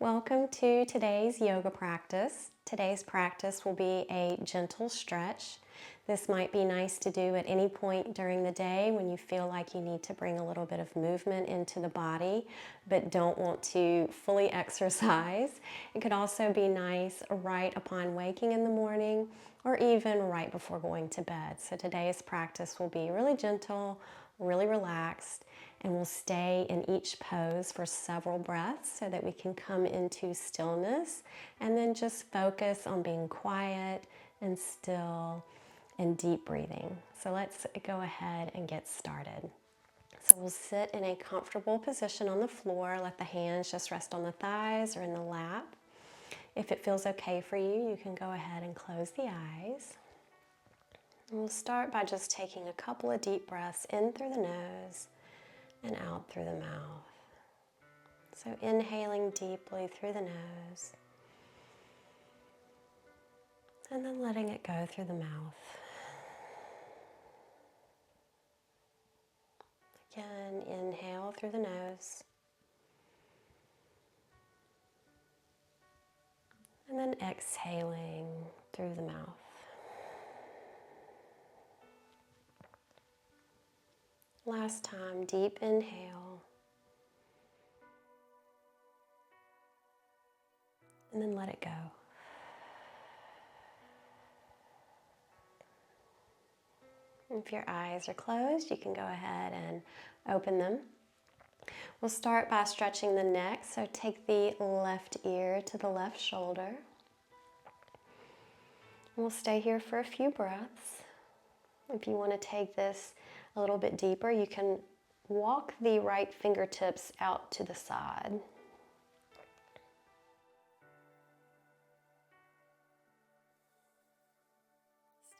Welcome to today's yoga practice. Today's practice will be a gentle stretch. This might be nice to do at any point during the day when you feel like you need to bring a little bit of movement into the body but don't want to fully exercise. It could also be nice right upon waking in the morning or even right before going to bed. So today's practice will be really gentle, really relaxed, and we'll stay in each pose for several breaths so that we can come into stillness and then just focus on being quiet and still and deep breathing. So let's go ahead and get started. So we'll sit in a comfortable position on the floor. Let the hands just rest on the thighs or in the lap. If it feels okay for you, you can go ahead and close the eyes. And we'll start by just taking a couple of deep breaths in through the nose and out through the mouth. So inhaling deeply through the nose and then letting it go through the mouth. Again, inhale through the nose and then exhaling through the mouth. Last time, deep inhale and then let it go. If your eyes are closed, you can go ahead and open them. We'll start by stretching the neck, so take the left ear to the left shoulder. We'll stay here for a few breaths. If you want to take this a little bit deeper, you can walk the right fingertips out to the side.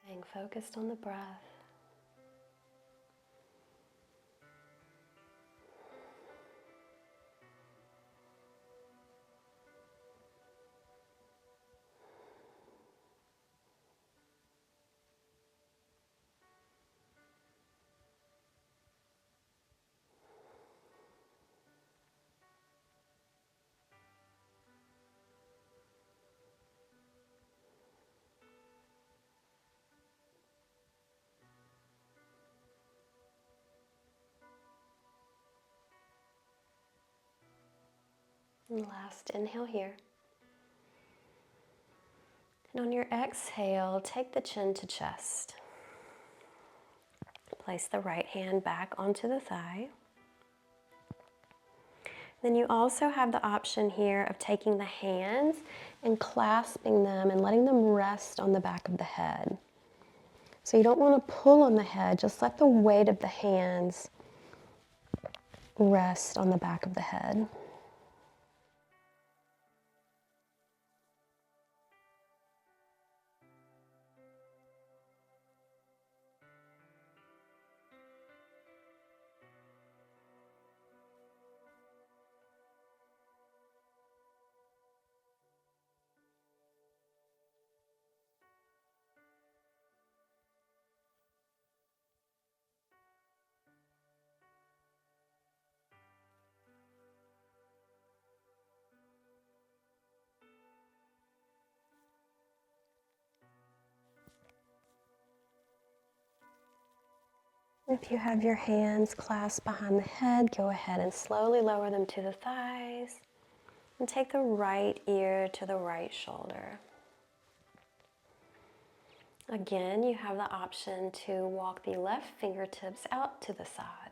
Staying focused on the breath. And last inhale here. And on your exhale, take the chin to chest. Place the right hand back onto the thigh. Then you also have the option here of taking the hands and clasping them and letting them rest on the back of the head. So you don't want to pull on the head, just let the weight of the hands rest on the back of the head. If you have your hands clasped behind the head, go ahead and slowly lower them to the thighs and take the right ear to the right shoulder. Again, you have the option to walk the left fingertips out to the side.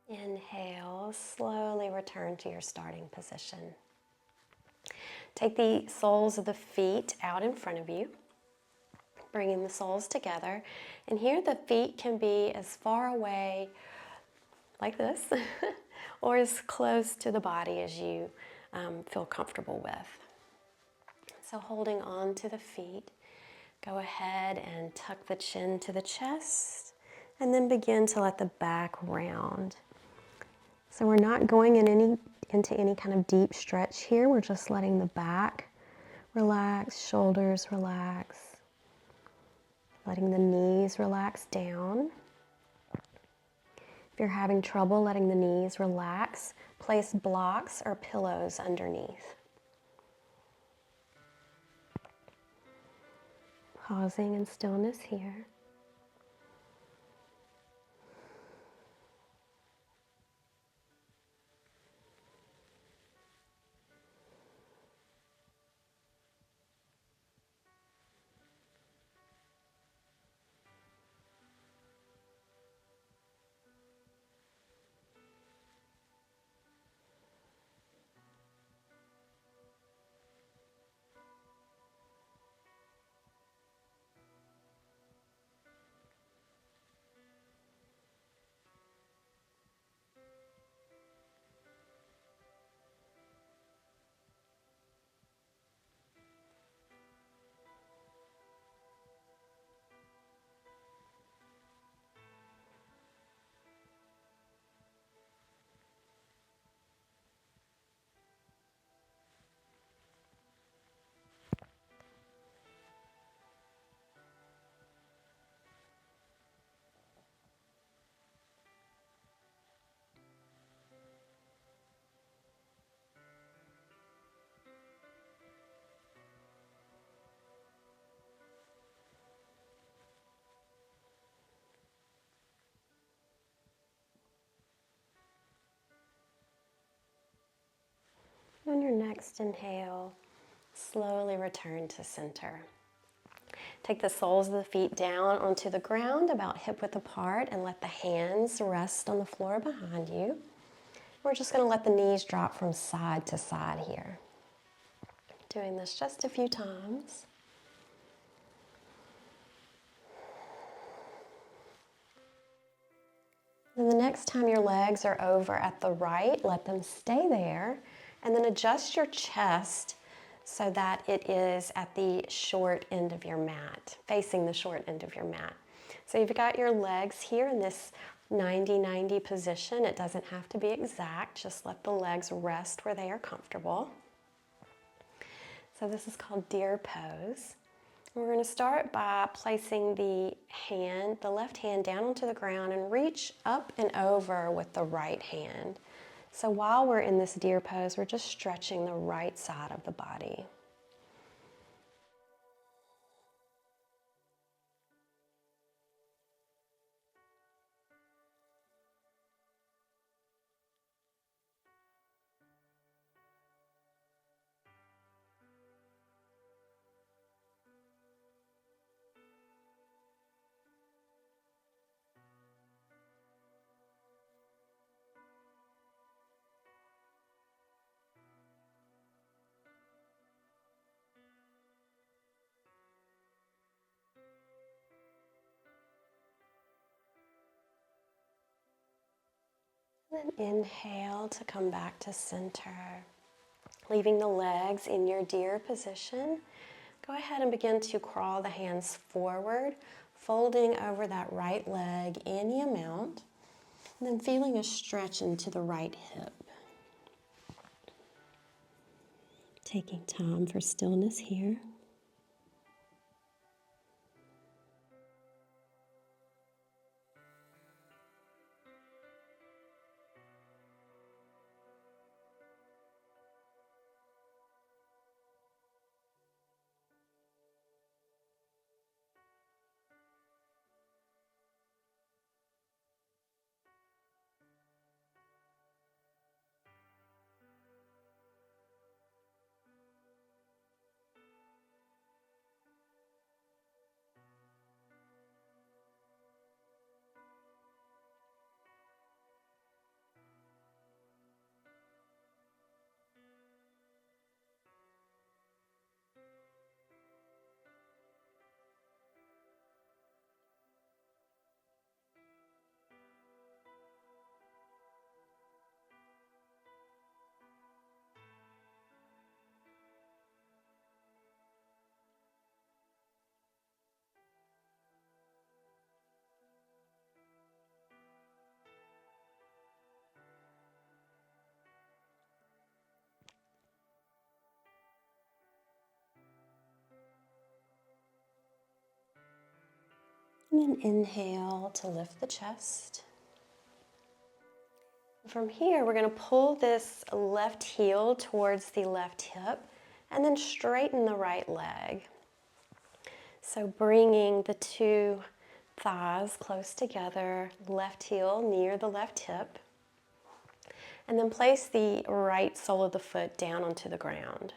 Inhale, slowly return to your starting position. Take the soles of the feet out in front of you, bringing the soles together. And here the feet can be as far away like this or as close to the body as you feel comfortable with. So holding on to the feet, go ahead and tuck the chin to the chest and then begin to let the back round. So we're not going into any kind of deep stretch here. We're just letting the back relax, shoulders relax, letting the knees relax down. If you're having trouble letting the knees relax, place blocks or pillows underneath. Pausing in stillness here. On your next inhale, slowly return to center. Take the soles of the feet down onto the ground, about hip width apart, and let the hands rest on the floor behind you. We're just going to let the knees drop from side to side here. Doing this just a few times. Then the next time your legs are over at the right, let them stay there, and then adjust your chest so that it is at the short end of your mat, facing the short end of your mat. So you've got your legs here in this 90-90 position. It doesn't have to be exact, just let the legs rest where they are comfortable. So this is called deer pose. We're going to start by placing the left hand down onto the ground and reach up and over with the right hand. So while we're in this deer pose, we're just stretching the right side of the body. Then inhale to come back to center. Leaving the legs in your deer position, go ahead and begin to crawl the hands forward, folding over that right leg any amount, and then feeling a stretch into the right hip. Taking time for stillness here. And then inhale to lift the chest. From here, we're going to pull this left heel towards the left hip and then straighten the right leg. So bringing the two thighs close together, left heel near the left hip, and then place the right sole of the foot down onto the ground.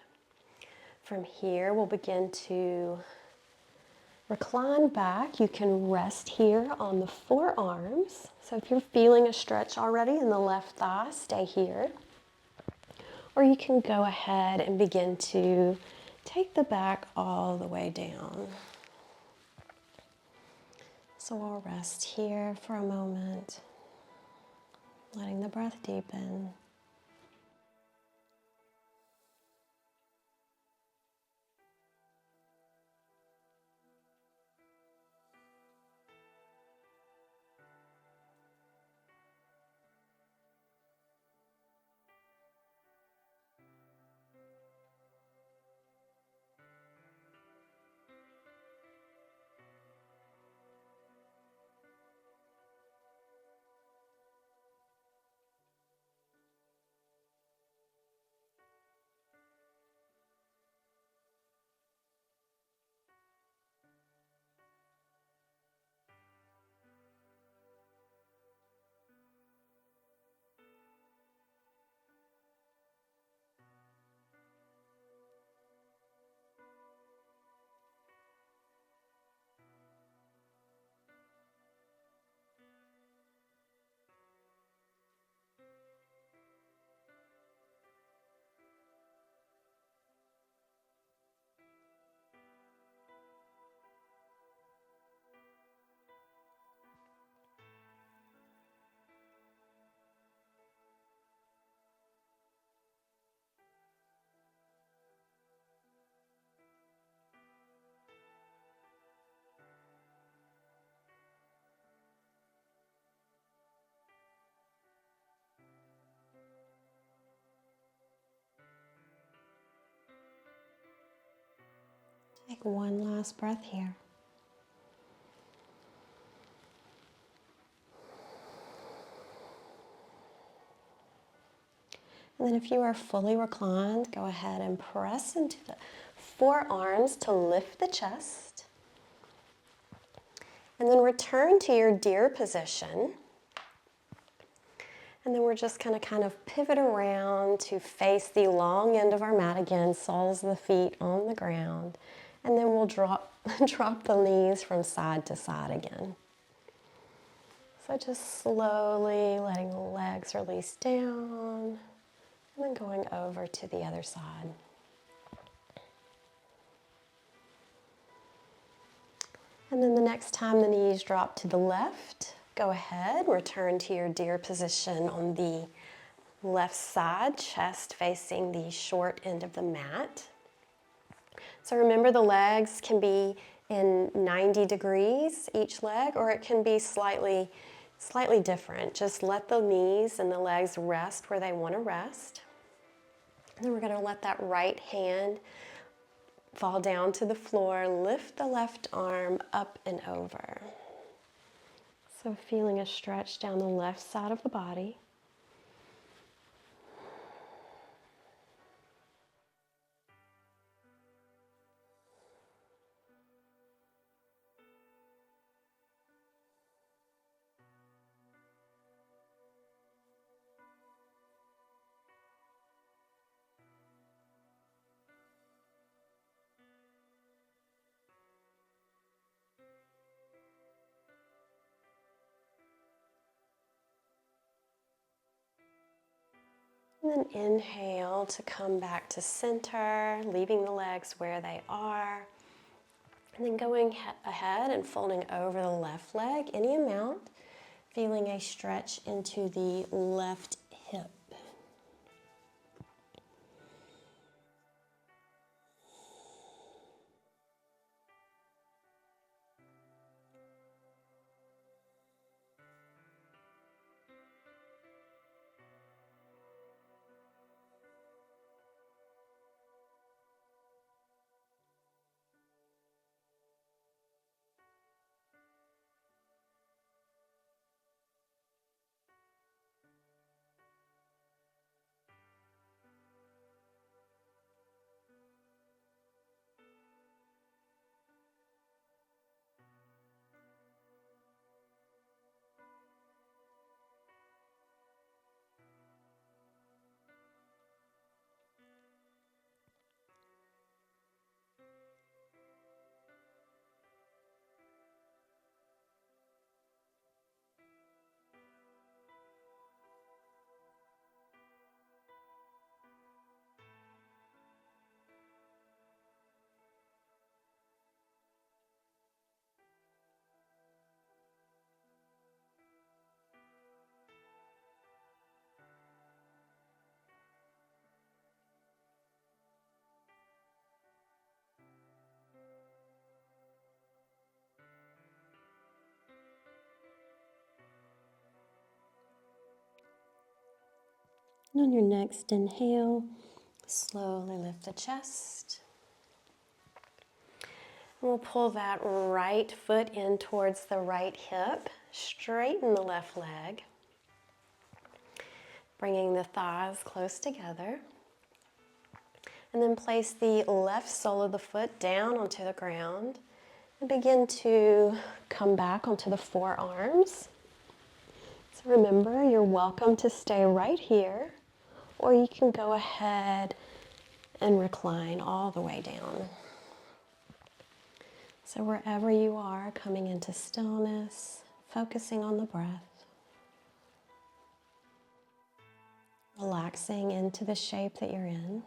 From here, we'll begin to recline back. You can rest here on the forearms. So if you're feeling a stretch already in the left thigh, stay here. Or you can go ahead and begin to take the back all the way down. So we'll rest here for a moment, letting the breath deepen. Take one last breath here. And then if you are fully reclined, go ahead and press into the forearms to lift the chest. And then return to your deer position. And then we're just going to kind of pivot around to face the long end of our mat again, soles of the feet on the ground. And then we'll drop the knees from side to side again. So just slowly letting the legs release down and then going over to the other side. And then the next time the knees drop to the left, go ahead, return to your deer position on the left side, chest facing the short end of the mat. So remember, the legs can be in 90 degrees each leg, or it can be slightly different. Just let the knees and the legs rest where they want to rest. And then we're going to let that right hand fall down to the floor, lift the left arm up and over. So feeling a stretch down the left side of the body. And then inhale to come back to center, leaving the legs where they are. And then going ahead and folding over the left leg, any amount, feeling a stretch into the left hip. And on your next inhale, slowly lift the chest. We'll pull that right foot in towards the right hip, straighten the left leg, bringing the thighs close together. And then place the left sole of the foot down onto the ground and begin to come back onto the forearms. So remember, you're welcome to stay right here, or you can go ahead and recline all the way down. So wherever you are, coming into stillness, focusing on the breath, relaxing into the shape that you're in.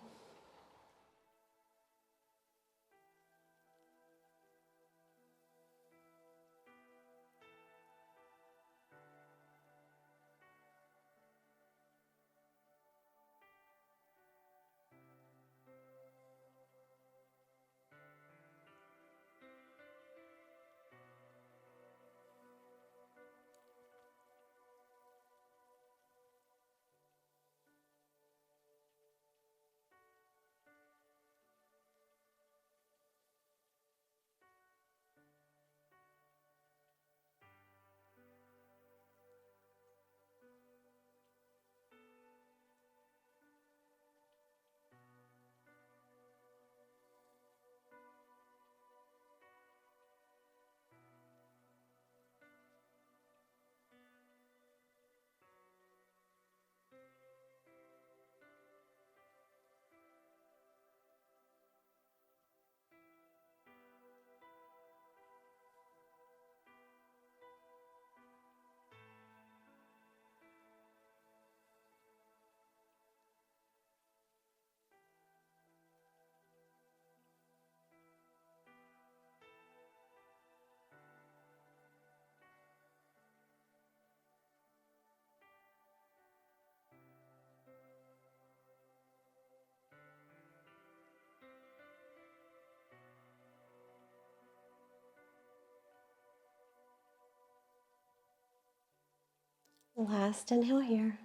Last inhale here.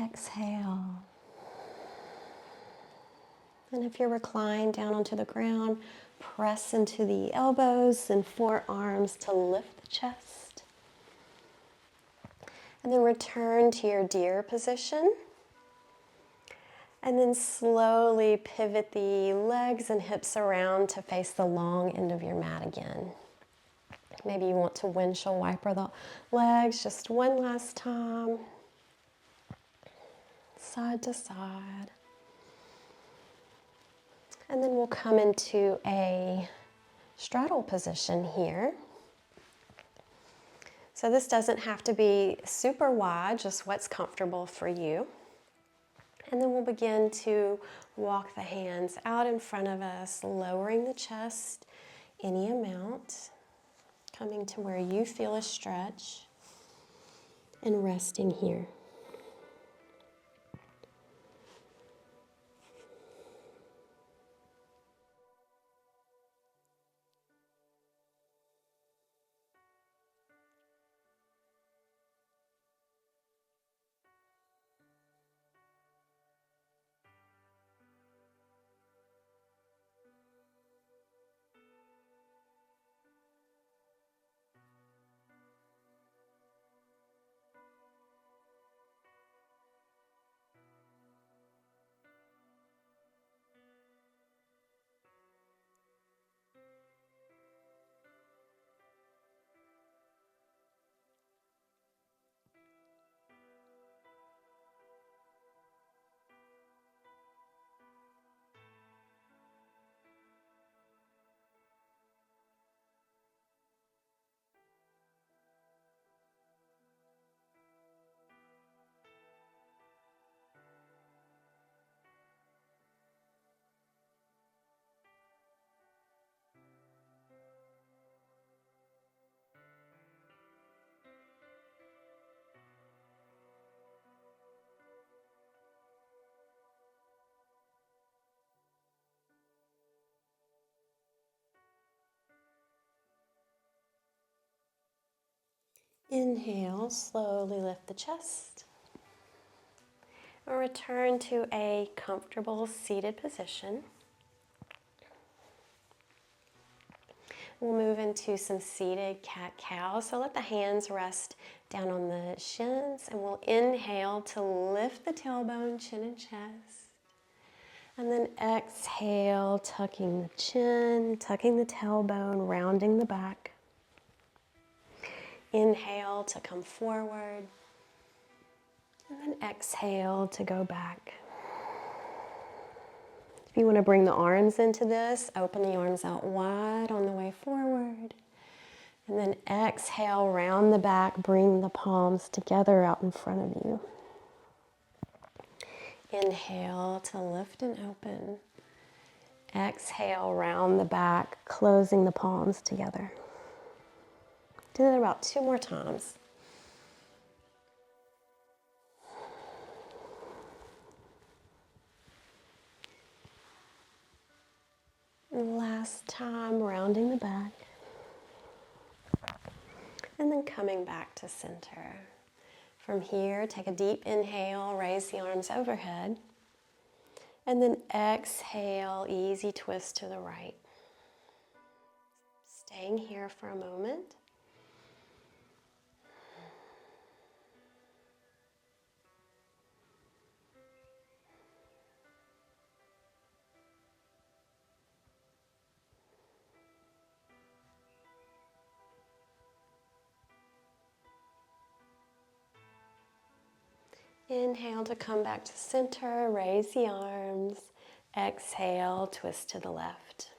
Exhale. And if you're reclined down onto the ground, press into the elbows and forearms to lift the chest. And then return to your deer position. And then slowly pivot the legs and hips around to face the long end of your mat again. Maybe you want to windshield wiper the legs just one last time. Side to side. And then we'll come into a straddle position here. So this doesn't have to be super wide, just what's comfortable for you. And then we'll begin to walk the hands out in front of us, lowering the chest any amount, coming to where you feel a stretch, and resting here. Inhale, slowly lift the chest. And return to a comfortable seated position. We'll move into some seated cat-cow. So let the hands rest down on the shins, and we'll inhale to lift the tailbone, chin and chest. And then exhale, tucking the chin, tucking the tailbone, rounding the back. Inhale to come forward. And then exhale to go back. If you want to bring the arms into this, open the arms out wide on the way forward. And then exhale, round the back, bring the palms together out in front of you. Inhale to lift and open. Exhale, round the back, closing the palms together. Do that about 2 more times. And last time, rounding the back. And then coming back to center. From here, take a deep inhale, raise the arms overhead. And then exhale, easy twist to the right. Staying here for a moment. Inhale to come back to center, raise the arms. Exhale, twist to the left.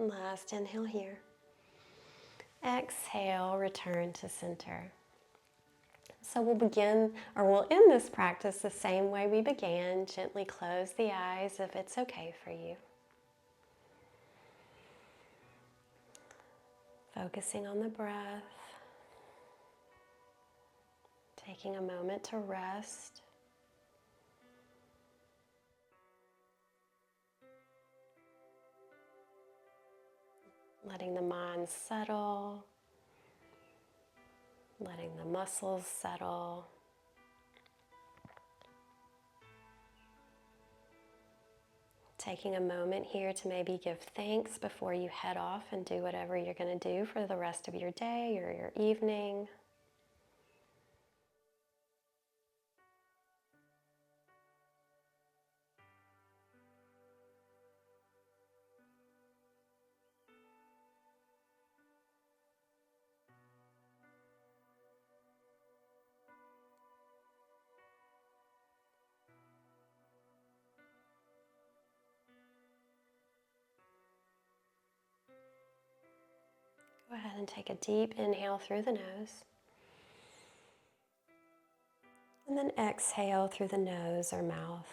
Last inhale here. Exhale, return to center. So we'll end this practice the same way we began. Gently close the eyes if it's okay for you. Focusing on the breath. Taking a moment to rest. Letting the mind settle. Letting the muscles settle. Taking a moment here to maybe give thanks before you head off and do whatever you're going to do for the rest of your day or your evening. Go ahead and take a deep inhale through the nose. And then exhale through the nose or mouth.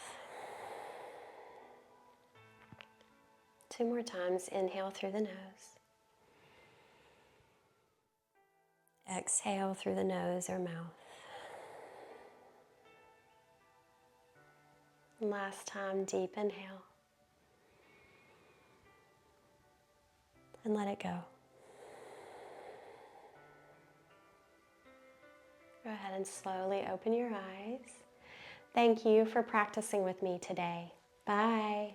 2 more times. Inhale through the nose. Exhale through the nose or mouth. Last time, deep inhale. And let it go. Go ahead and slowly open your eyes. Thank you for practicing with me today. Bye.